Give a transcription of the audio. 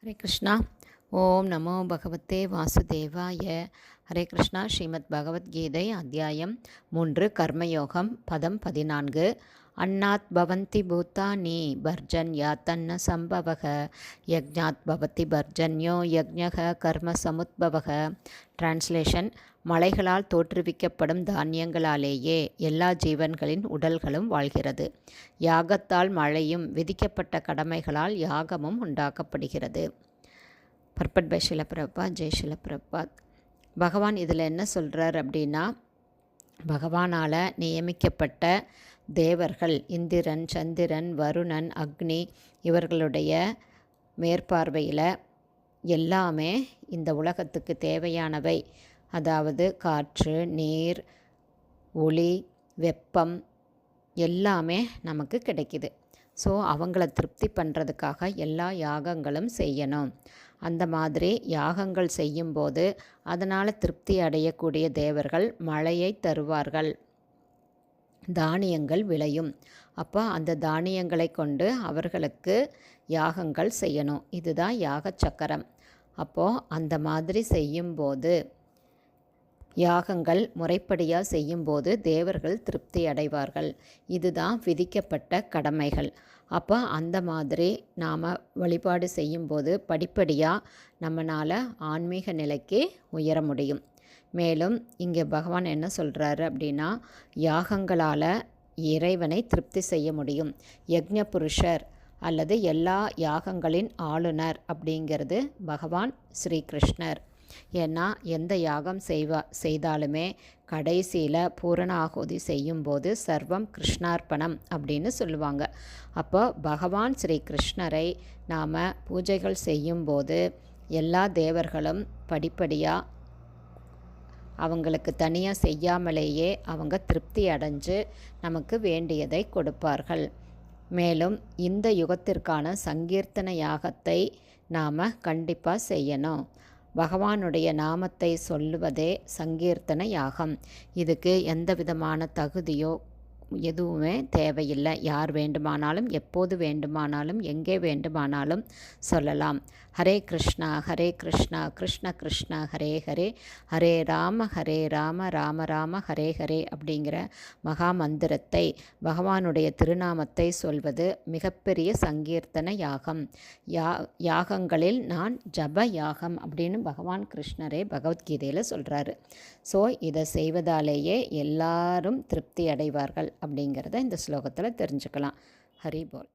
ஹரே கிருஷ்ணா. ஓம் நமோ பகவத்தே வாசுதேவாய. ஹரே கிருஷ்ணா. ஸ்ரீமத் பகவத்கீதை அத்தியாயம் 3 கர்மயோகம் பதம் 14. அன்னாத் பவந்தி பூத்தானி பர்ஜன் யாத்தன்ன சம்பவக யக்ஞாத் பவதி பர்ஜன்யோ யக்ஞக கர்ம சமுத்பவக. டிரான்ஸ்லேஷன்: மலைகளால் தோற்றுவிக்கப்படும் தானியங்களாலேயே எல்லா ஜீவன்களின் உடல்களும் வாழ்கிறது. யாகத்தால் மழையும் விதிக்கப்பட்ட கடமைகளால் யாகமும் உண்டாக்கப்படுகிறது. பர்பட் பை ஷில பிரபாத். ஜெய் ஷில பிரபாத். பகவான் இதில் என்ன சொல்கிறார் அப்படின்னா, பகவானால் நியமிக்கப்பட்ட தேவர்கள் இந்திரன், சந்திரன், வருணன், அக்னி இவர்களுடைய மேற்பார்வையில் எல்லாமே இந்த உலகத்துக்கு தேவையானவை, அதாவது காற்று, நீர், ஒளி, வெப்பம் எல்லாமே நமக்கு கிடைக்குது. ஸோ அவங்கள திருப்தி பண்ணுறதுக்காக எல்லா யாகங்களும் செய்யணும். அந்த மாதிரி யாகங்கள் செய்யும்போது அதனால் திருப்தி அடையக்கூடிய தேவர்கள் மழையை தருவார்கள், தானியங்கள் விளையும். அப்போ அந்த தானியங்களை கொண்டு அவர்களுக்கு யாகங்கள் செய்யணும். இதுதான் யாக சக்கரம். அப்போது அந்த மாதிரி செய்யும்போது, யாகங்கள் முறைப்படியாக செய்யும்போது தேவர்கள் திருப்தி அடைவார்கள். இதுதான் விதிக்கப்பட்ட கடமைகள். அப்போ அந்த மாதிரி நாம் வழிபாடு செய்யும்போது படிப்படியாக நம்மளால் ஆன்மீக நிலைக்கு உயர முடியும். மேலும் இங்கே பகவான் என்ன சொல்கிறாரு அப்படின்னா, யாகங்களால் இறைவனை திருப்தி செய்ய முடியும். யக்ஞ புருஷர் அல்லது எல்லா யாகங்களின் ஆளுநர் அப்படிங்கிறது பகவான் ஸ்ரீகிருஷ்ணர். ஏன்னா எந்த யாகம் செய்தாலுமே கடைசியில் பூரண ஆகுதி செய்யும்போது சர்வம் கிருஷ்ணார்ப்பணம் அப்படின்னு சொல்லுவாங்க. அப்போ பகவான் ஸ்ரீ கிருஷ்ணரை நாம் பூஜைகள் செய்யும்போது எல்லா தேவர்களும் படிப்படியாக அவங்களுக்கு தனியாக செய்யாமலேயே அவங்க திருப்தி அடைஞ்சு நமக்கு வேண்டியதை கொடுப்பார்கள். மேலும் இந்த யுகத்திற்கான சங்கீர்த்தன யாகத்தை நாம் கண்டிப்பாக செய்யணும். பகவானுடைய நாமத்தை சொல்லுவதே சங்கீர்த்தன யாகம். இதுக்கு எந்த விதமான தகுதியோ எதுவுமே தேவையில்லை. யார் வேண்டுமானாலும் எப்போது வேண்டுமானாலும் எங்கே வேண்டுமானாலும் சொல்லலாம். ஹரே கிருஷ்ணா ஹரே கிருஷ்ணா கிருஷ்ண கிருஷ்ணா ஹரே ஹரே, ஹரே ராம ராம ராம ஹரே ஹரே அப்படிங்கிற மகா மந்திரத்தை, பகவானுடைய திருநாமத்தை சொல்வது மிகப்பெரிய சங்கீர்த்தன யாகம். யாகங்களில் நான் ஜப யாகம் அப்படின்னு பகவான் கிருஷ்ணரே பகவத்கீதையில் சொல்கிறாரு. ஸோ இதை செய்வதாலேயே எல்லாரும் திருப்தி அடைவார்கள் அப்படிங்கிறத இந்த ஸ்லோகத்தில் தெரிஞ்சுக்கலாம். ஹரி போல்.